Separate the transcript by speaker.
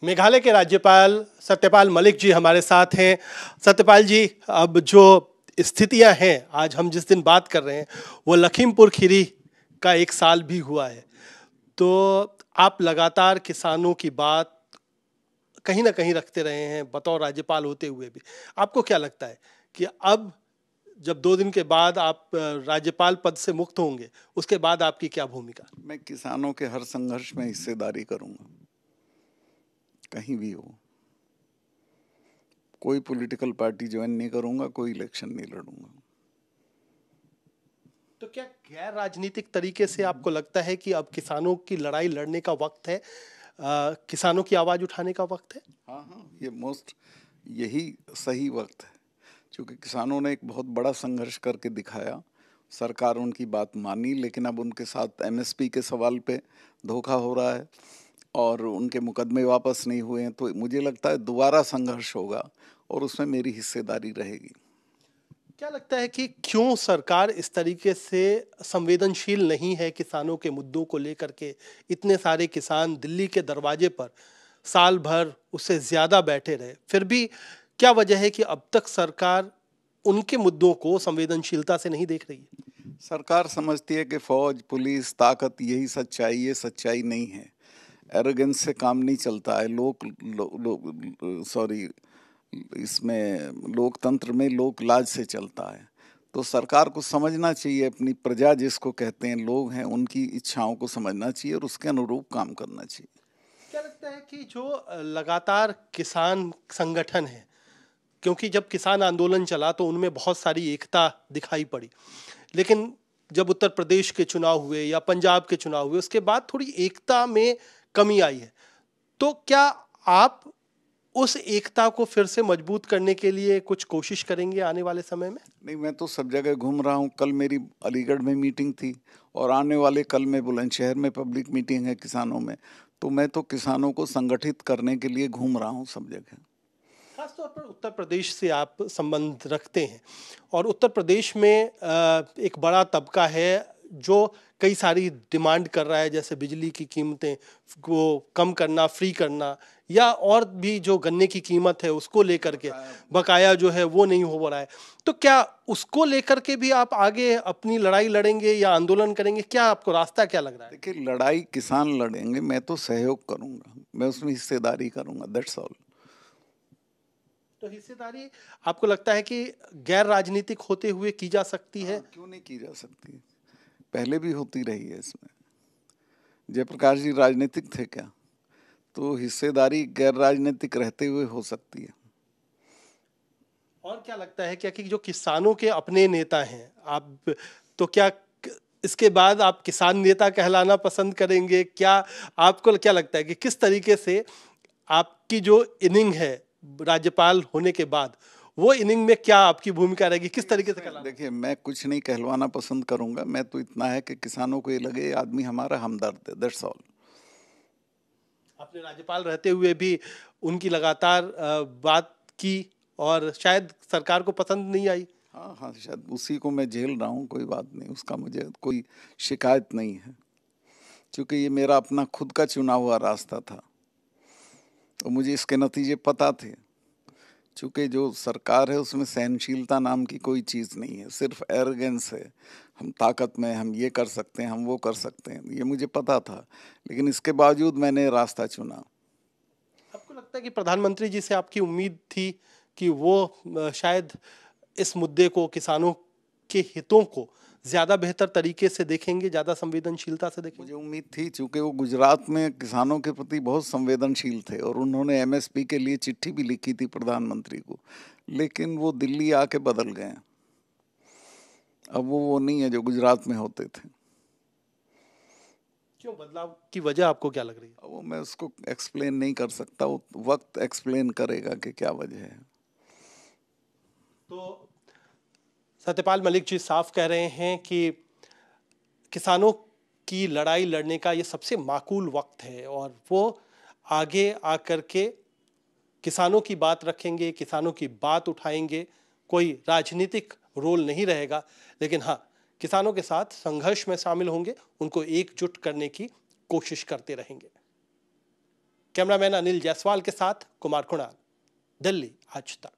Speaker 1: मेघालय के राज्यपाल सत्यपाल मलिक जी हमारे साथ हैं। सत्यपाल जी, अब जो स्थितियां हैं, आज हम जिस दिन बात कर रहे हैं वो लखीमपुर खीरी का 1 साल भी हुआ है। तो आप लगातार किसानों की बात कहीं ना कहीं रखते रहे हैं बतौर राज्यपाल होते हुए भी। आपको क्या लगता है कि अब जब 2 दिन के बाद आप राज्यपाल पद से मुक्त होंगे, उसके बाद आपकी क्या भूमिका?
Speaker 2: मैं किसानों के हर संघर्ष में हिस्सेदारी करूंगा, कहीं भी हो। कोई पॉलिटिकल पार्टी ज्वाइन नहीं करूंगा, कोई इलेक्शन नहीं लड़ूंगा।
Speaker 1: तो क्या गैर राजनीतिक तरीके से आपको लगता है कि अब किसानों की लड़ाई लड़ने का वक्त है, किसानों की आवाज उठाने का वक्त है?
Speaker 2: हाँ हाँ, यही सही वक्त है, क्योंकि किसानों ने एक बहुत बड़ा संघर्ष करके दिखाया। सरकार उनकी बात मानी, लेकिन अब उनके साथ एमएसपी के सवाल पे धोखा हो रहा है और उनके मुकदमे वापस नहीं हुए हैं। तो मुझे लगता है दोबारा संघर्ष होगा और उसमें मेरी हिस्सेदारी रहेगी।
Speaker 1: क्या लगता है कि क्यों सरकार इस तरीके से संवेदनशील नहीं है किसानों के मुद्दों को लेकर के? इतने सारे किसान दिल्ली के दरवाजे पर साल भर उससे ज्यादा बैठे रहे, फिर भी क्या वजह है कि अब तक सरकार उनके मुद्दों को संवेदनशीलता से नहीं देख रही है?
Speaker 2: सरकार समझती है कि फौज, पुलिस, ताकत यही सच्चाई, ये सच्चाई नहीं है। एरोगेंस से काम नहीं चलता है। सॉरी, इसमें लोकतंत्र में लोक लाज से चलता है। तो सरकार को समझना चाहिए, अपनी प्रजा जिसको कहते हैं, लोग हैं, उनकी इच्छाओं को समझना चाहिए और उसके अनुरूप काम करना चाहिए।
Speaker 1: क्या लगता है कि जो लगातार किसान संगठन है, क्योंकि जब किसान आंदोलन चला तो उनमें बहुत सारी एकता दिखाई पड़ी, लेकिन जब उत्तर प्रदेश के चुनाव हुए या पंजाब के चुनाव हुए उसके बाद थोड़ी एकता में कमी आई है। तो क्या आप उस एकता को फिर से मजबूत करने के लिए कुछ कोशिश करेंगे आने वाले समय में?
Speaker 2: नहीं, मैं तो सब जगह घूम रहा हूँ। कल मेरी अलीगढ़ में मीटिंग थी और आने वाले कल में बुलंदशहर में पब्लिक मीटिंग है किसानों में। तो मैं तो किसानों को संगठित करने के लिए घूम रहा हूँ सब जगह।
Speaker 1: खासतौर पर उत्तर प्रदेश से आप संबंध रखते हैं और उत्तर प्रदेश में एक बड़ा तबका है जो कई सारी डिमांड कर रहा है, जैसे बिजली की कीमतें को कम करना, फ्री करना, या और भी जो गन्ने की कीमत है उसको लेकर के बकाया जो है वो नहीं हो रहा है। तो क्या उसको लेकर के भी आप आगे अपनी लड़ाई लड़ेंगे या आंदोलन करेंगे? क्या आपको रास्ता क्या लग रहा है?
Speaker 2: देखिए, लड़ाई किसान लड़ेंगे, मैं तो सहयोग करूंगा, मैं उसमें हिस्सेदारी करूंगा, दैट्स ऑल।
Speaker 1: तो हिस्सेदारी आपको लगता है कि गैर राजनीतिक होते हुए की जा सकती है?
Speaker 2: क्यों नहीं की जा सकती? पहले भी होती रही है इसमें। जयप्रकाश जी राजनीतिक थे क्या? तो हिस्सेदारी गैर राजनीतिक रहते हुए हो सकती है।
Speaker 1: और क्या लगता है क्या कि जो किसानों के अपने नेता हैं आप, तो क्या इसके बाद आप किसान नेता कहलाना पसंद करेंगे? क्या आपको क्या लगता है कि किस तरीके से आपकी जो इनिंग है राज्यपाल होने के बाद, वो इनिंग में क्या आपकी भूमिका रहेगी, किस तरीके से कहलाना?
Speaker 2: देखिए, मैं कुछ नहीं कहलवाना पसंद करूंगा। मैं तो इतना है कि किसानों को ये लगे ये आदमी हमारा हमदर्द है, दैट्स ऑल।
Speaker 1: आपने राज्यपाल रहते हुए भी उनकी लगातार बात की और शायद सरकार को पसंद नहीं आई।
Speaker 2: हाँ हाँ, शायद उसी को मैं झेल रहा हूँ, कोई बात नहीं, उसका मुझे कोई शिकायत नहीं है, क्योंकि ये मेरा अपना खुद का चुना हुआ रास्ता था और मुझे इसके नतीजे पता थे। चूँकि जो सरकार है उसमें सहनशीलता नाम की कोई चीज़ नहीं है, सिर्फ एरोगेंस है। हम ताकत में, हम ये कर सकते हैं, हम वो कर सकते हैं, ये मुझे पता था, लेकिन इसके बावजूद मैंने रास्ता चुना।
Speaker 1: आपको लगता है कि प्रधानमंत्री जी से आपकी उम्मीद थी कि वो शायद इस मुद्दे को, किसानों के हितों को ज्यादा बेहतर तरीके से देखेंगे, ज्यादा संवेदनशीलता से देखेंगे?
Speaker 2: मुझे उम्मीद थी, चूँकि वो गुजरात में किसानों के प्रति बहुत संवेदनशील थे और उन्होंने एमएसपी के लिए चिट्ठी भी लिखी थी प्रधानमंत्री को, लेकिन वो दिल्ली आके बदल गए। अब वो नहीं है जो गुजरात में होते थे।
Speaker 1: क्यों बदलाव की वजह आपको क्या लग रही है?
Speaker 2: अब वो मैं उसको एक्सप्लेन नहीं कर सकता, वो वक्त एक्सप्लेन करेगा कि क्या वजह है।
Speaker 1: तो सत्यपाल मलिक जी साफ कह रहे हैं कि किसानों की लड़ाई लड़ने का ये सबसे माकूल वक्त है और वो आगे आकर के किसानों की बात रखेंगे, किसानों की बात उठाएंगे। कोई राजनीतिक रोल नहीं रहेगा, लेकिन हाँ, किसानों के साथ संघर्ष में शामिल होंगे, उनको एकजुट करने की कोशिश करते रहेंगे। कैमरामैन अनिल जायसवाल के साथ कुमार कुणाल, दिल्ली आज तक।